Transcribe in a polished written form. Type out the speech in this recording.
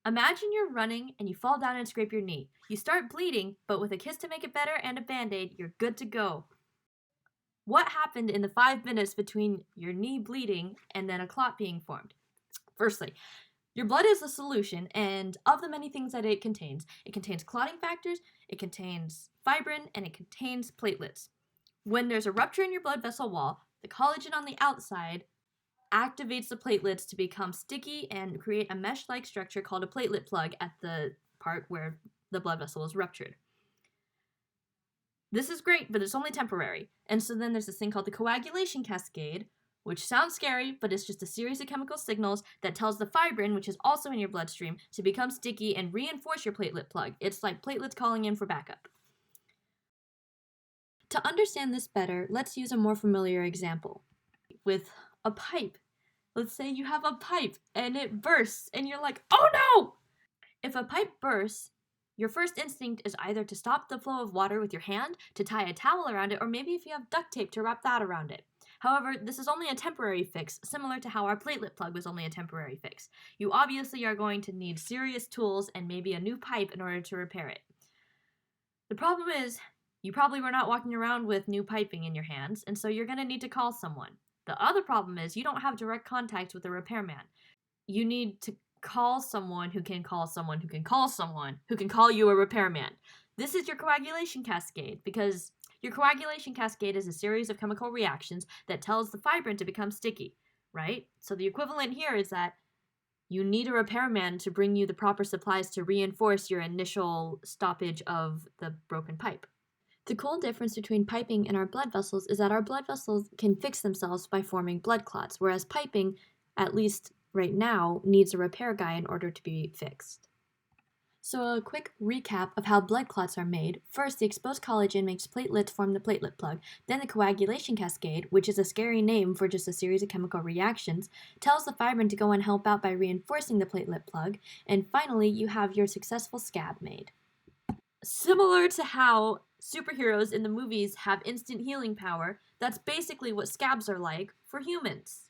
Imagine you're running and you fall down and scrape your knee. You start bleeding, but with a kiss to make it better and a band-aid, you're good to go. What happened in the 5 minutes between your knee bleeding and then a clot being formed? Firstly, your blood is a solution, and of the many things that it contains clotting factors, it contains fibrin, and it contains platelets. When there's a rupture in your blood vessel wall, the collagen on the outside activates the platelets to become sticky and create a mesh-like structure called a platelet plug at the part where the blood vessel is ruptured. This is great, but it's only temporary. And so then there's this thing called the coagulation cascade, which sounds scary, but it's just a series of chemical signals that tells the fibrin, which is also in your bloodstream, to become sticky and reinforce your platelet plug. It's like platelets calling in for backup. To understand this better, let's use a more familiar example. With a pipe. Let's say you have a pipe and it bursts and you're like, oh no! If a pipe bursts, your first instinct is either to stop the flow of water with your hand, to tie a towel around it, or maybe if you have duct tape to wrap that around it. However, this is only a temporary fix, similar to how our platelet plug was only a temporary fix. You obviously are going to need serious tools and maybe a new pipe in order to repair it. The problem is, you probably were not walking around with new piping in your hands, and so you're going to need to call someone. The other problem is you don't have direct contact with a repairman. You need to call someone who can call someone who can call someone who can call you a repairman. This is your coagulation cascade, because your coagulation cascade is a series of chemical reactions that tells the fibrin to become sticky, right? So the equivalent here is that you need a repairman to bring you the proper supplies to reinforce your initial stoppage of the broken pipe. The cool difference between piping and our blood vessels is that our blood vessels can fix themselves by forming blood clots, whereas piping, at least right now, needs a repair guy in order to be fixed. So a quick recap of how blood clots are made. First, the exposed collagen makes platelets form the platelet plug. Then the coagulation cascade, which is a scary name for just a series of chemical reactions, tells the fibrin to go and help out by reinforcing the platelet plug. And finally, you have your successful scab made. Similar to how superheroes in the movies have instant healing power, that's basically what scabs are like for humans.